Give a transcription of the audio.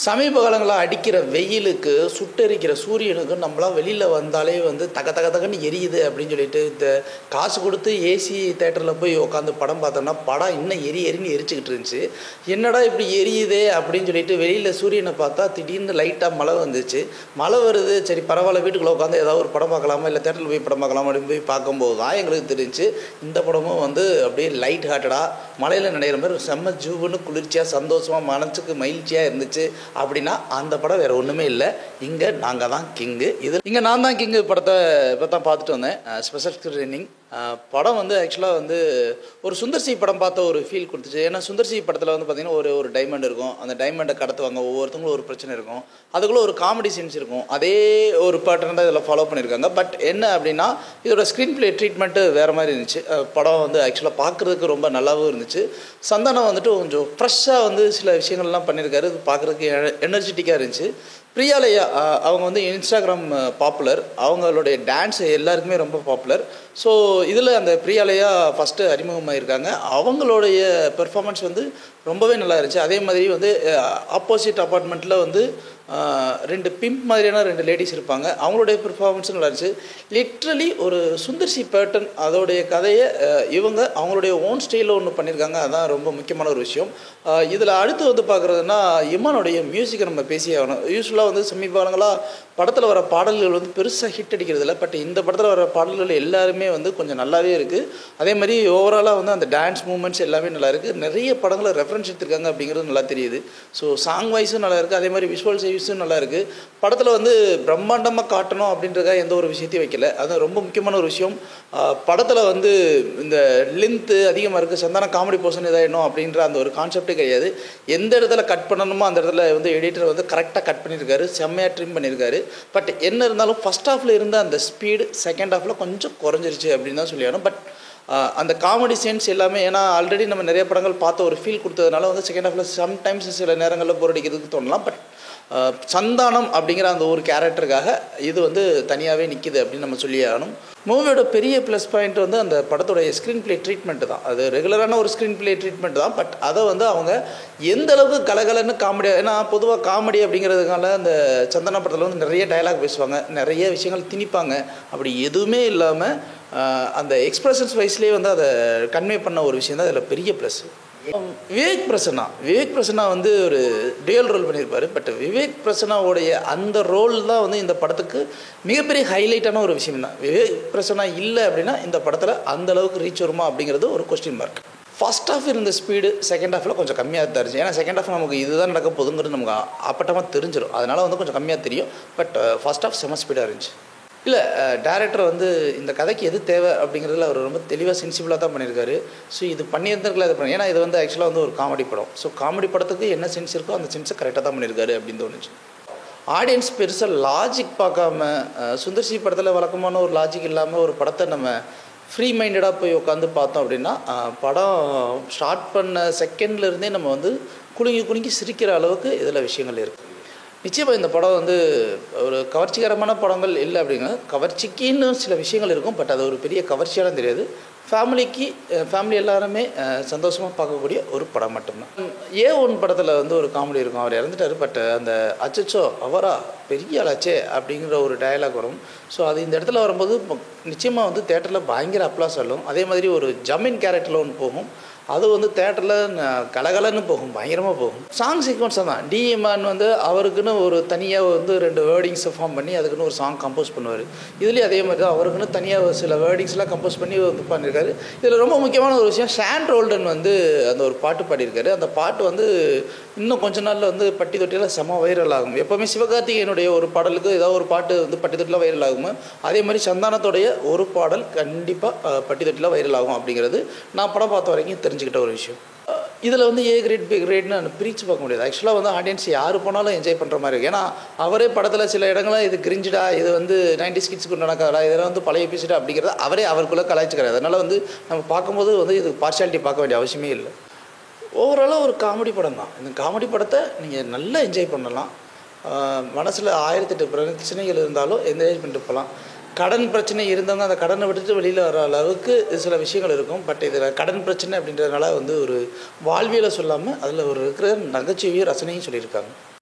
சமீப காலங்களில் அடிக்கிற வெயிலுக்கு சுட்டெரிக்கிற சூரியனுக்கு நம்மளாம் வெளியில் வந்தாலே தக தக தகன்னு எரியுது அப்படின்னு சொல்லிட்டு இந்த காசு கொடுத்து ஏசி தேட்டரில் போய் உட்காந்து படம் பார்த்தோம்னா படம் இன்னும் எரின்னு எரிச்சுக்கிட்டு இருந்துச்சு. என்னடா இப்படி எரியுதே அப்படின்னு சொல்லிட்டு வெளியில் சூரியனை பார்த்தா திடீர்னு லைட்டாக மழை வந்துச்சு. மழை வருது, சரி பரவாயில்ல, வீட்டுக்குள்ளே உட்காந்து ஏதாவது ஒரு படம் பார்க்கலாமா, இல்லை தேட்டரில் போய் படம் பார்க்கலாமா அப்படின்னு போய் பார்க்கும்போது தான் எங்களுக்கு தெரிஞ்சு இந்த படமும் அப்படியே லைட் ஹார்ட்டடாக மழையில் நினைக்கிற மாதிரி செம்ம ஜூவுன்னு குளிர்ச்சியாக சந்தோஷமாக மனசுக்கு மகிழ்ச்சியாக இருந்துச்சு. அப்படின்னா அந்த படம் வேறு ஒன்றுமே இல்லை, இங்கே நாங்கள் தான் கிங்கு. இங்கே நான் தான் கிங்கு படத்தை இப்போ தான் பார்த்துட்டு வந்தேன், ஸ்பெஷல் ஸ்க்ரீனிங். படம் ஆக்சுவலாக ஒரு சுந்தர் சி படம் பார்த்த ஒரு ஃபீல் கொடுத்துச்சு. ஏன்னா சுந்தர் சி படத்தில் பார்த்திங்கன்னா ஒரு டைமண்ட் இருக்கும், அந்த டைமண்டை கடத்துவாங்க, ஒவ்வொருத்தவங்களும் ஒரு பிரச்சனை இருக்கும், அதுக்குள்ளே ஒரு காமெடி சீன்ஸ் இருக்கும். அதே ஒரு பேட்டர்ன் தான் இதில் ஃபாலோ பண்ணியிருக்காங்க. பட் என்ன அப்படின்னா இதோட ஸ்க்ரீன் ப்ளே ட்ரீட்மெண்ட்டு வேறு மாதிரி இருந்துச்சு. படம் ஆக்சுவலாக பார்க்குறதுக்கு ரொம்ப நல்லாவும் இருந்துச்சு. சந்தானம் கொஞ்சம் ஃப்ரெஷ்ஷாக சில விஷயங்கள்லாம் பண்ணியிருக்காரு, இது பார்க்குறதுக்கு எனர்ஜெட்டிக்காக இருந்துச்சு. பிரியாலயா அவங்க இன்ஸ்டாகிராம் பாப்புலர், அவங்களுடைய டான்ஸ் எல்லாருக்குமே ரொம்ப பாப்புலர். ஸோ இதில் அந்த பிரியாலயா ஃபஸ்ட்டு அறிமுகமாகிருக்காங்க. அவங்களுடைய பெர்ஃபார்மன்ஸ் ரொம்பவே நல்லா இருந்துச்சு. அதே மாதிரி ஆப்போசிட் அப்பார்ட்மெண்ட்டில் ரெண்டு பிம்ப் மாதிரியான ரெண்டு லேடிஸ் இருப்பாங்க, அவங்களுடைய பெர்ஃபார்மன்ஸும் நல்லா இருந்துச்சு. லிட்ரலி ஒரு சுந்தர் சி பேட்டர்ன் அதோடைய கதையை அவங்களுடைய ஓன் ஸ்டைலில் ஒன்று பண்ணியிருக்காங்க. அதுதான் ரொம்ப முக்கியமான ஒரு விஷயம். இதில் அடுத்து பார்க்குறதுனா இமானுடைய மியூசிக்கை நம்ம பேசி ஆகணும். யூஸ்வலாக சமீப காலங்களாக படத்தில் வர பாடல்கள் பெருசாக ஹிட் அடிக்கிறதில்ல. பட் இந்த படத்தில் வர பாடல்கள் எல்லாருமே கொஞ்சம் நல்லாவே இருக்குது. அதே மாதிரி ஓவராலாக அந்த டான்ஸ் மூமெண்ட்ஸ் எல்லாமே நல்லா இருக்குது. நிறைய படங்களை ரெஃபரன்ஸ் எடுத்திருக்காங்க அப்படிங்கிறது நல்லா தெரியுது. ஸோ சாங் வைஸும் நல்லா இருக்குது, அதே மாதிரி விஷுவல் சர்வீஸும் நல்லா இருக்குது. படத்தில் பிரம்மாண்டமாக காட்டணும் அப்படின்றதுக்காக எந்த ஒரு விஷயத்தையும் வைக்கல. அது ரொம்ப முக்கியமான ஒரு விஷயம். படத்தில் இந்த லென்த்து அதிகமாக இருக்குது, சந்தான காமெடி போர்ஷன் இதாகிடணும் அப்படின்ற அந்த ஒரு கான்செப்டே கிடையாது. எந்த இடத்துல கட் பண்ணணுமோ அந்த இடத்துல எடிட்டர் கரெக்டாக கட் பண்ணியிருக்காரு, செம்மையாக ட்ரிம் பண்ணியிருக்காரு. பட் என்ன இருந்தாலும் ஃபஸ்ட் ஹாஃபில் இருந்த அந்த ஸ்பீடு செகண்ட் ஹாஃபில் கொஞ்சம் குறைஞ்சிருச்சு அப்படின்னு தான் சொல்லிடணும். பட் அந்த காமெடி சென்ஸ் எல்லாமே, ஏன்னா ஆல்ரெடி நம்ம நிறைய படங்கள் பார்த்த ஒரு ஃபீல் கொடுத்ததுனால செகண்ட் ஹாஃபில் சம்டைம்ஸ் சில நேரங்களில் போர் அடிக்கிறதுக்கு தோணலாம். பட் சந்தானம் அப்படிங்கிற அந்த ஒரு கேரக்டருக்காக இது தனியாகவே நிற்கிது அப்படின்னு நம்ம சொல்லி ஆகணும். மூவியோட பெரிய ப்ளஸ் பாயிண்ட் அந்த படத்தோடைய ஸ்க்ரீன் ப்ளே ட்ரீட்மெண்ட்டு தான். அது ரெகுலரான ஒரு ஸ்க்ரீன் ப்ளே ட்ரீட்மெண்ட் தான். பட் அதை அவங்க எந்த அளவுக்கு கலகலன்னு காமெடியாக, ஏன்னா பொதுவாக காமெடி அப்படிங்கிறதுனால அந்த சந்தான படத்தில் நிறைய டயலாக் பேசுவாங்க, நிறைய விஷயங்கள் திணிப்பாங்க. அப்படி எதுவுமே இல்லாமல் அந்த எக்ஸ்பிரஷன்ஸ் வைஸ்லேயே அதை கன்வே பண்ண ஒரு விஷயம் தான் இதில் பெரிய ப்ளஸ். விவேக் பிரசன்னா ஒரு டுயல் ரோல் பண்ணியிருப்பார். பட் விவேக் பிரசன்னாவுடைய அந்த ரோல் தான் இந்த படத்துக்கு மிகப்பெரிய ஹைலைட்டான ஒரு விஷயம் தான். விவேக் பிரசன்னா இல்லை அப்படின்னா இந்த படத்தில் அந்த அளவுக்கு ரீச் வருமா அப்படிங்கிறது ஒரு கொஸ்டின் மார்க். ஃபஸ்ட் ஹாஃப் இருந்த ஸ்பீடு செகண்ட் ஹாஃபில் கொஞ்சம் கம்மியாக தான் இருந்துச்சு. ஏன்னா செகண்ட் ஹாஃப் நமக்கு இதுதான் நடக்க போதுங்கிறது நமக்கு அப்பட்டமாக தெரிஞ்சிடும், அதனால் கொஞ்சம் கம்மியாக தெரியும். பட் ஃபஸ்ட் ஹாஃப் செம ஸ்பீடாக இருந்துச்சு. இல்லை, டேரக்டர் இந்த கதைக்கு எது தேவை அப்படிங்கிறதுல அவர் ரொம்ப தெளிவாக சென்சிபிளாக தான் பண்ணியிருக்காரு. ஸோ இது பண்ணியிருந்திருக்கலாம், இது பண்ணி, ஏன்னா இது ஆக்சுவலாக ஒரு காமெடி படம். ஸோ காமெடி படத்துக்கு என்ன சென்ஸ் இருக்கோ அந்த சென்ஸை கரெக்டாக தான் பண்ணியிருக்காரு அப்படின்னு தோணுச்சு. ஆடியன்ஸ் பெருசாக லாஜிக் பார்க்காம, சுந்தர் சி படத்தில் வழக்கமான ஒரு லாஜிக் இல்லாமல் ஒரு படத்தை நம்ம ஃப்ரீ மைண்டடாக போய் உட்காந்து பார்த்தோம் அப்படின்னா படம் ஸ்டார்ட் பண்ண செகண்ட்லேருந்தே நம்ம குலுங்கி சிரிக்கிற அளவுக்கு இதில் விஷயங்கள் இருக்குது. நிச்சயமாக இந்த படம் ஒரு கவர்ச்சிகரமான படங்கள் இல்லை அப்படின்னா, கவர்ச்சிக்குன்னு சில விஷயங்கள் இருக்கும். பட் அது ஒரு பெரிய கவர்ச்சியாலும் தெரியாது. ஃபேமிலி எல்லாருமே சந்தோஷமாக பார்க்கக்கூடிய ஒரு படம் மட்டும்தான். A1 படத்தில் ஒரு காமெடி இருக்கும், அவர் இறந்துட்டார். பட் அந்த அச்சச்சோ அவரா பெரிய ஆளாச்சே அப்படிங்கிற ஒரு டயலாக் வரும். ஸோ அது இந்த இடத்துல வரும்போது நிச்சயமாக தேட்டரில் பயங்கர அப்ளாஸ் ஆகும். அதே மாதிரி ஒரு ஜமீன் கேரக்டரில் ஒன்று போகும், அது தேட்டரில் கலகலன்னு போகும், பயங்கரமாக போகும். சாங் சீக்வன்ஸாக தான் டிஎம்ஆன் அவருக்குன்னு ஒரு தனியாக ரெண்டு வேர்டிங்ஸை ஃபார்ம் பண்ணி அதுக்குன்னு ஒரு சாங் கம்போஸ் பண்ணுவார். இதுலேயும் அதே மாதிரி தான் அவருக்குன்னு தனியாக சில வேர்டிங்ஸ்லாம் கம்போஸ் பண்ணி பண்ணியிருக்காரு. இதில் ரொம்ப முக்கியமான ஒரு விஷயம், ஷான் ரோல்டன் அந்த ஒரு பாட்டு பாடியிருக்காரு. அந்த பாட்டு இன்னும் கொஞ்ச நாளில் பட்டி தொட்டியில் செம வைரல் ஆகும். எப்போவுமே சிவகார்த்திகேயனுடைய ஒரு பாடலுக்கு ஏதாவது ஒரு பாட்டு பட்டி தொட்டியில் வைரல் ஆகும். அதே மாதிரி சந்தானத்தோடைய ஒரு பாடல் கண்டிப்பாக பட்டி தொட்டியில் வைரல் ஆகும் அப்படிங்கிறது நான் படம் பார்த்த வரைக்கும் தெரிஞ்சுக்கிட்ட ஒரு விஷயம். இதில் A கிரேட் பி கிரேட்னு பிரித்து பார்க்க முடியாது. ஆக்சுவலாக ஆடியன்ஸ் யார் போனாலும் என்ஜாய் பண்ணுற மாதிரி இருக்குது. ஏன்னா அவரே படத்தில் சில இடங்களில் இது கிரிஞ்சுடா, இது 90s கிட்ஸுக்கு நடக்காதா, இதெல்லாம் பழைய எபிசோடா அப்படிங்கிறத அவரே அவருக்குள்ளே கலாய்ச்சிக்கிறார். அதனால் நம்ம பார்க்கும்போது இது பார்ஷியாலிட்டி பார்க்க வேண்டிய அவசியமே இல்லை. ஓவராலாக ஒரு காமெடி படம் தான். இந்த காமெடி படத்தை நீங்கள் நல்லா என்ஜாய் பண்ணலாம். மனசில் 1008 பிரச்சனைகள் இருந்தாலும் என்ஜாய் பண்ணிட்டு போகலாம். கடன் பிரச்சனை இருந்தவங்க அந்த கடனை விட்டுட்டு வெளியில் வர அளவுக்கு சில விஷயங்கள் இருக்கும். பட் இதில் கடன் பிரச்சனை அப்படின்றதுனால ஒரு வாழ்வியலை சொல்லாமல் அதில் இருக்கிற நகைச்சுவையும் ரசனையும் சொல்லியிருக்காங்க.